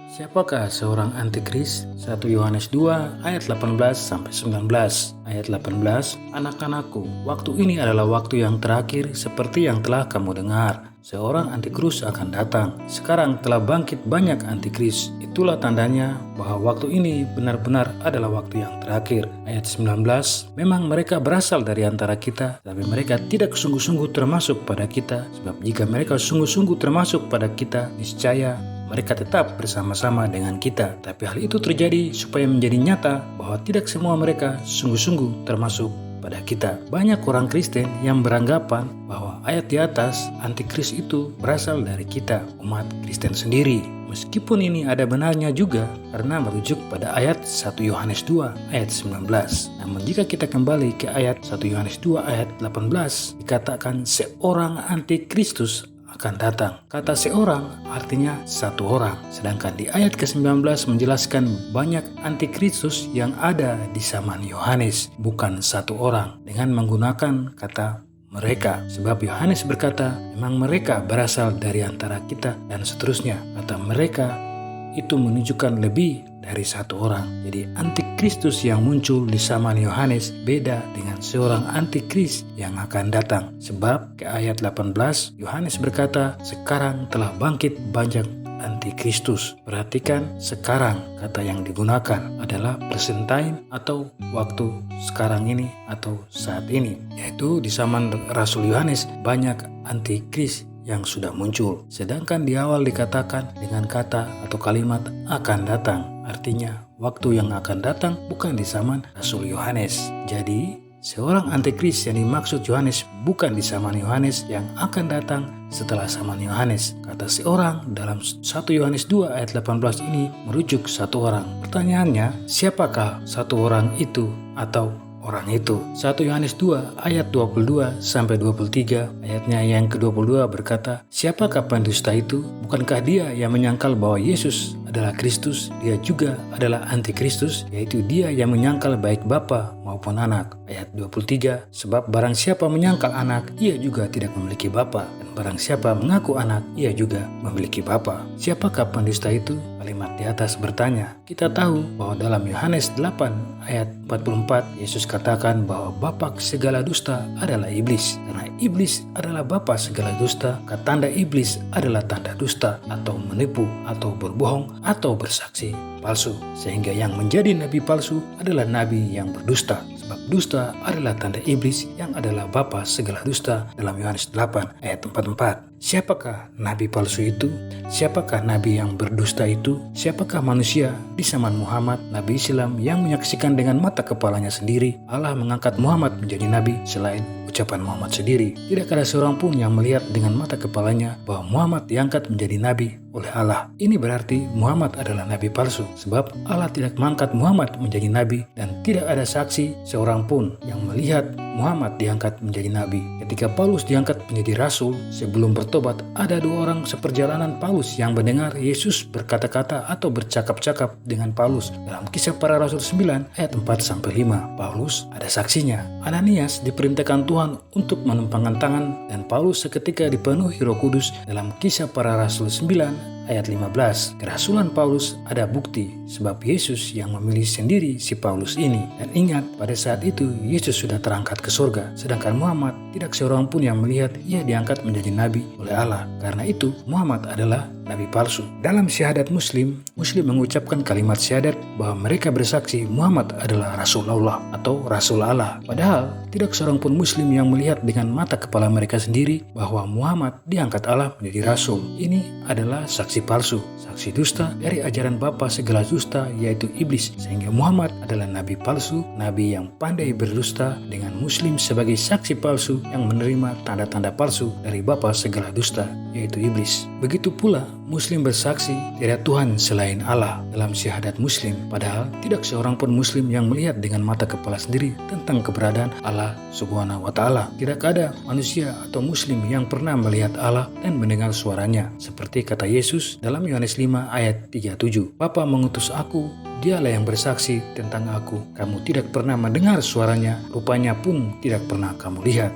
Siapakah seorang antikris? 1 Yohanes 2 ayat 18-19. Ayat 18, anak-anakku, waktu ini adalah waktu yang terakhir seperti yang telah kamu dengar. Seorang antikris akan datang. Sekarang telah bangkit banyak antikris. Itulah tandanya bahwa waktu ini benar-benar adalah waktu yang terakhir. Ayat 19, memang mereka berasal dari antara kita, tapi mereka tidak sungguh-sungguh termasuk pada kita. Sebab jika mereka sungguh-sungguh termasuk pada kita, niscaya mereka tetap bersama-sama dengan kita. Tapi hal itu terjadi supaya menjadi nyata bahwa tidak semua mereka sungguh-sungguh termasuk pada kita. Banyak orang Kristen yang beranggapan bahwa ayat di atas antikris itu berasal dari kita, umat Kristen sendiri. Meskipun ini ada benarnya juga karena merujuk pada ayat 1 Yohanes 2 ayat 19. Namun jika kita kembali ke ayat 1 Yohanes 2 ayat 18, dikatakan seorang antikristus akan datang. Kata seorang artinya satu orang. Sedangkan di ayat ke-19 menjelaskan banyak antikristus yang ada di zaman Yohanes, bukan satu orang, dengan menggunakan kata mereka. Sebab Yohanes berkata, memang mereka berasal dari antara kita dan seterusnya. Kata mereka itu menunjukkan lebih dari satu orang. Jadi antikristus yang muncul di zaman Yohanes beda dengan seorang antikris yang akan datang. Sebab ke ayat 18 Yohanes berkata, sekarang telah bangkit banyak antikristus. Perhatikan, sekarang kata yang digunakan adalah present time atau waktu sekarang ini atau saat ini. Yaitu di zaman Rasul Yohanes banyak antikris yang sudah muncul. Sedangkan di awal dikatakan dengan kata atau kalimat akan datang. Artinya waktu yang akan datang bukan di zaman Rasul Yohanes. Jadi seorang antikris yang dimaksud Yohanes bukan di zaman Yohanes yang akan datang setelah zaman Yohanes. Kata seorang dalam 1 Yohanes 2 ayat 18 ini merujuk satu orang. Pertanyaannya, siapakah satu orang itu atau orang itu? 1 Yohanes 2 ayat 22-23, ayatnya yang ke-22 berkata, siapakah pendusta itu? Bukankah dia yang menyangkal bahwa Yesus adalah Kristus? Dia juga adalah antikristus, yaitu dia yang menyangkal baik Bapa maupun anak. Ayat 23, sebab barang siapa menyangkal anak, ia juga tidak memiliki Bapa, dan barang siapa mengaku anak, ia juga memiliki Bapa. Siapakah pendusta itu? Kalimat di atas bertanya. Kita tahu bahwa dalam Yohanes 8 ayat 44, Yesus katakan bahwa bapa segala dusta adalah iblis. Karena iblis adalah bapa segala dusta, tanda iblis adalah tanda dusta atau menipu atau berbohong atau bersaksi palsu. Sehingga yang menjadi nabi palsu adalah nabi yang berdusta. Sebab dusta adalah tanda iblis yang adalah bapa segala dusta dalam Yohanes 8 ayat 44. Siapakah nabi palsu itu? Siapakah nabi yang berdusta itu? Siapakah manusia di zaman Muhammad, nabi Islam yang menyaksikan dengan mata kepalanya sendiri Allah mengangkat Muhammad menjadi nabi selain ucapan Muhammad sendiri? Tidak ada seorang pun yang melihat dengan mata kepalanya bahwa Muhammad diangkat menjadi nabi oleh Allah. Ini berarti Muhammad adalah nabi palsu, sebab Allah tidak mengangkat Muhammad menjadi nabi dan tidak ada saksi seorang pun yang melihat Muhammad diangkat menjadi nabi. Ketika Paulus diangkat menjadi rasul, sebelum bertobat ada dua orang seperjalanan Paulus yang mendengar Yesus berkata-kata atau bercakap-cakap dengan Paulus. Dalam Kisah Para Rasul 9 ayat 4-5, Paulus ada saksinya. Ananias diperintahkan Tuhan untuk menumpangkan tangan dan Paulus seketika dipenuhi Roh Kudus. Dalam Kisah Para Rasul 9 ayat 15, kerasulan Paulus ada bukti sebab Yesus yang memilih sendiri si Paulus ini. Dan ingat, pada saat itu Yesus sudah terangkat ke surga, sedangkan Muhammad tidak seorang pun yang melihat ia diangkat menjadi nabi oleh Allah. Karena itu Muhammad adalah nabi palsu. Dalam syahadat Muslim mengucapkan kalimat syahadat bahwa mereka bersaksi Muhammad adalah Rasulullah atau Rasul Allah. Padahal tidak seorang pun Muslim yang melihat dengan mata kepala mereka sendiri bahwa Muhammad diangkat Allah menjadi Rasul. Ini adalah saksi palsu, saksi dusta dari ajaran bapa segala dusta, yaitu iblis. Sehingga Muhammad adalah nabi palsu, nabi yang pandai berdusta, dengan Muslim sebagai saksi palsu yang menerima tanda-tanda palsu dari bapa segala dusta, yaitu iblis. Begitu pula Muslim bersaksi tidak Tuhan selain Allah dalam syahadat Muslim, padahal tidak seorang pun Muslim yang melihat dengan mata kepala sendiri tentang keberadaan Allah Subhanahu wa Ta'ala. Tidak ada manusia atau Muslim yang pernah melihat Allah dan mendengar suaranya, seperti kata Yesus dalam Yohanes 5 ayat 37, Bapa mengutus aku, dialah yang bersaksi tentang aku. Kamu tidak pernah mendengar suaranya, rupanya pun tidak pernah kamu lihat.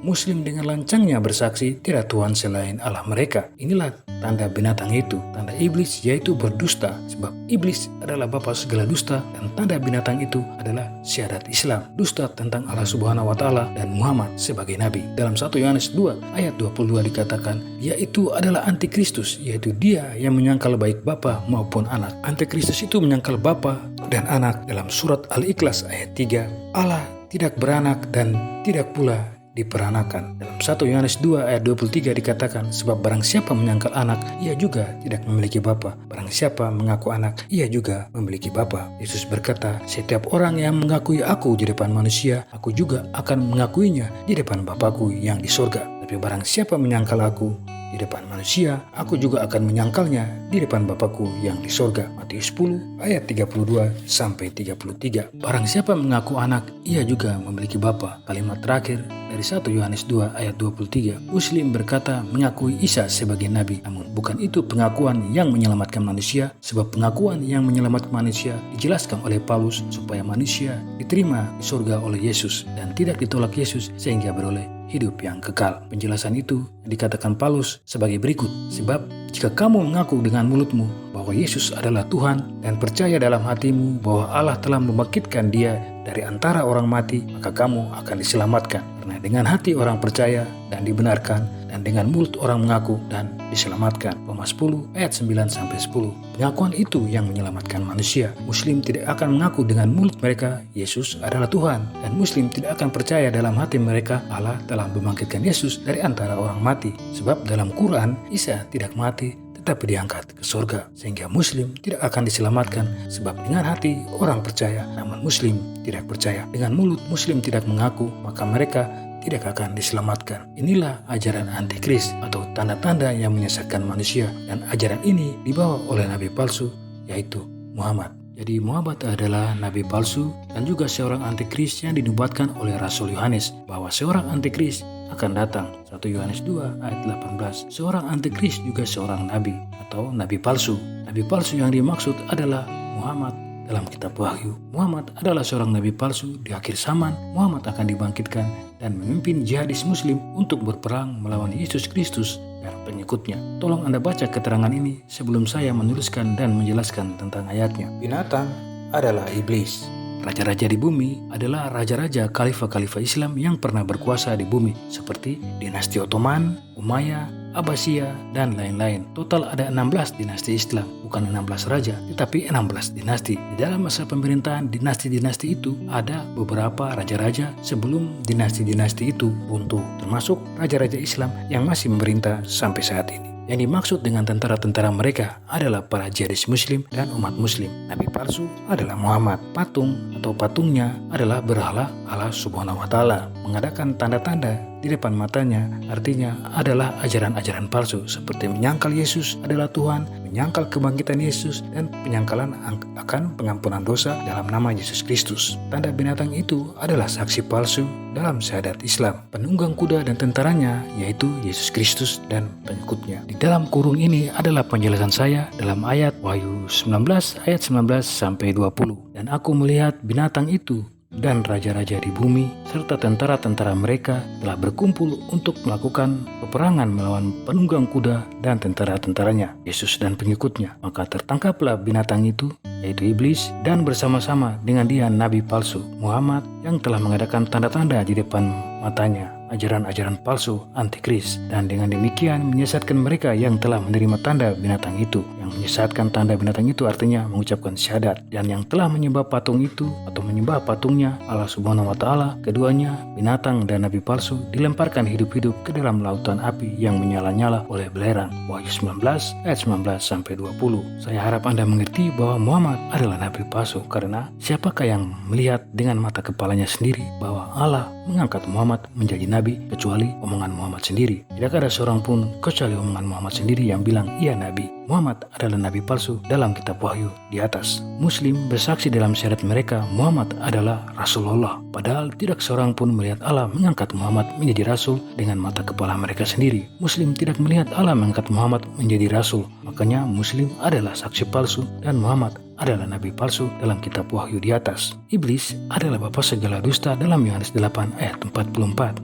Muslim dengan lancangnya bersaksi tidak Tuhan selain Allah mereka. Inilah tanda binatang itu, tanda iblis yaitu berdusta, sebab iblis adalah bapa segala dusta, dan tanda binatang itu adalah syahadat Islam, dusta tentang Allah Subhanahu wa Ta'ala dan Muhammad sebagai nabi. Dalam 1 Yohanes 2 ayat 22 dikatakan, yaitu adalah antikristus, yaitu dia yang menyangkal baik bapa maupun anak. Antikristus itu menyangkal bapa dan anak. Dalam surat Al-Ikhlas ayat 3, Allah tidak beranak dan tidak pula diperanakan. Dalam 1 Yohanes 2 ayat 23 dikatakan, sebab barang siapa menyangkal anak, ia juga tidak memiliki bapa. Barang siapa mengaku anak, ia juga memiliki bapa. Yesus berkata, setiap orang yang mengakui aku di depan manusia, aku juga akan mengakuinya di depan Bapakku yang di sorga. Tapi barang siapa menyangkal aku di depan manusia, aku juga akan menyangkalnya di depan Bapakku yang di sorga. Matius 10 ayat 32 sampai 33. Barang siapa mengaku anak, ia juga memiliki bapa. Kalimat terakhir dari 1 Yohanes 2 ayat 23. Muslim berkata mengakui Isa sebagai nabi, namun bukan itu pengakuan yang menyelamatkan manusia, sebab pengakuan yang menyelamatkan manusia dijelaskan oleh Paulus supaya manusia diterima di sorga oleh Yesus dan tidak ditolak Yesus sehingga beroleh hidup yang kekal. Penjelasan itu dikatakan Paulus sebagai berikut, sebab jika kamu mengaku dengan mulutmu bahwa Yesus adalah Tuhan dan percaya dalam hatimu bahwa Allah telah membangkitkan dia dari antara orang mati, maka kamu akan diselamatkan. Karena dengan hati orang percaya dan dibenarkan, dan dengan mulut orang mengaku dan diselamatkan. Roma 10 ayat 9 sampai 10. Pengakuan itu yang menyelamatkan manusia. Muslim tidak akan mengaku dengan mulut mereka Yesus adalah Tuhan, dan Muslim tidak akan percaya dalam hati mereka Allah telah membangkitkan Yesus dari antara orang mati. Sebab dalam Quran Isa tidak mati tetapi diangkat ke surga, sehingga Muslim tidak akan diselamatkan. Sebab dengan hati orang percaya, namun Muslim tidak percaya. Dengan mulut Muslim tidak mengaku, maka mereka tidak akan diselamatkan. Inilah ajaran antikris atau tanda-tanda yang menyesatkan manusia, dan ajaran ini dibawa oleh nabi palsu, yaitu Muhammad. Jadi Muhammad adalah nabi palsu dan juga seorang antikris yang dinubuatkan oleh Rasul Yohanes bahwa seorang antikris akan datang. 1 Yohanes 2 ayat 18. Seorang antikris juga seorang nabi atau nabi palsu. Nabi palsu yang dimaksud adalah Muhammad dalam kitab Wahyu. Muhammad adalah seorang nabi palsu. Di akhir zaman Muhammad akan dibangkitkan dan memimpin jihadis muslim untuk berperang melawan Yesus Kristus dan pengikutnya. Tolong Anda baca keterangan ini sebelum saya menuliskan dan menjelaskan tentang ayatnya. Binatang adalah iblis. Raja-raja di bumi adalah raja-raja khalifah-khalifah Islam yang pernah berkuasa di bumi, seperti dinasti Ottoman, Umayyah, Abbasiyah, dan lain-lain. Total ada 16 dinasti Islam, bukan 16 raja, tetapi 16 dinasti. Di dalam masa pemerintahan dinasti-dinasti itu ada beberapa raja-raja sebelum dinasti-dinasti itu runtuh, termasuk raja-raja Islam yang masih memerintah sampai saat ini. Yang dimaksud dengan tentara-tentara mereka adalah para jihadis muslim dan umat muslim. Nabi palsu adalah Muhammad. Patung atau patungnya adalah berhala Allah Subhanahu wa Ta'ala. Mengadakan tanda-tanda di depan matanya artinya adalah ajaran-ajaran palsu, seperti menyangkal Yesus adalah Tuhan, menyangkal kebangkitan Yesus, dan penyangkalan akan pengampunan dosa dalam nama Yesus Kristus. Tanda binatang itu adalah saksi palsu dalam syahadat Islam. Penunggang kuda dan tentaranya yaitu Yesus Kristus dan pengikutnya. Di dalam kurung ini adalah penjelasan saya dalam ayat Wahyu 19 ayat 19 sampai 20. Dan aku melihat binatang itu dan raja-raja di bumi serta tentara-tentara mereka telah berkumpul untuk melakukan peperangan melawan penunggang kuda dan tentara-tentaranya, Yesus dan pengikutnya. Maka tertangkaplah binatang itu, yaitu iblis, dan bersama-sama dengan dia nabi palsu Muhammad yang telah mengadakan tanda-tanda di depan matanya, ajaran-ajaran palsu antikris, dan dengan demikian menyesatkan mereka yang telah menerima tanda binatang itu. Yang menyesatkan tanda binatang itu artinya mengucapkan syahadat, dan yang telah menyembah patung itu atau menyembah patungnya Allah Subhanahu wa Ta'ala, keduanya binatang dan nabi palsu dilemparkan hidup-hidup ke dalam lautan api yang menyala-nyala oleh belerang. Wahyu 19 ayat 19 sampai 20. Saya harap Anda mengerti bahwa Muhammad adalah nabi palsu, karena siapakah yang melihat dengan mata kepalanya sendiri bahwa Allah mengangkat Muhammad menjadi nabi kecuali omongan Muhammad sendiri? Tidak ada seorang pun kecuali omongan Muhammad sendiri yang bilang ia nabi. Muhammad adalah nabi palsu dalam kitab Wahyu di atas. Muslim bersaksi dalam syahadat mereka Muhammad adalah Rasulullah, padahal tidak seorang pun melihat Allah mengangkat Muhammad menjadi rasul dengan mata kepala mereka sendiri. Muslim tidak melihat Allah mengangkat Muhammad menjadi rasul, makanya Muslim adalah saksi palsu dan Muhammad adalah nabi palsu dalam kitab Wahyu di atas. Iblis adalah bapa segala dusta dalam Yohanes 8 ayat 44.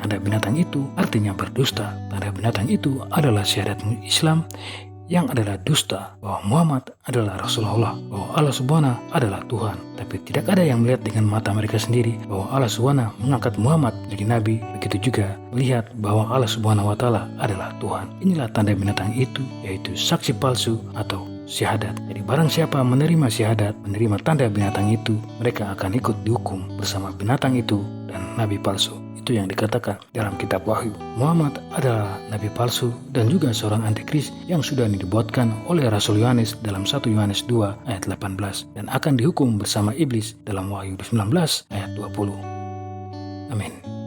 tanda binatang itu artinya berdusta. Tanda binatang itu adalah syahadat Islam yang adalah dusta, bahwa Muhammad adalah Rasulullah, bahwa Allah Subhanahu adalah Tuhan. Tapi tidak ada yang melihat dengan mata mereka sendiri bahwa Allah Subhanahu mengangkat Muhammad jadi nabi. Begitu juga melihat bahwa Allah Subhanahu wa taala adalah Tuhan. Inilah tanda binatang itu, yaitu saksi palsu atau syahadat. Jadi barang siapa menerima syahadat, menerima tanda binatang itu, mereka akan ikut dihukum bersama binatang itu dan nabi palsu. Itu yang dikatakan dalam kitab Wahyu. Muhammad adalah nabi palsu dan juga seorang antikris yang sudah dibuatkan oleh Rasul Yohanes dalam 1 Yohanes 2 ayat 18 dan akan dihukum bersama iblis dalam Wahyu 19 ayat 20. Amin.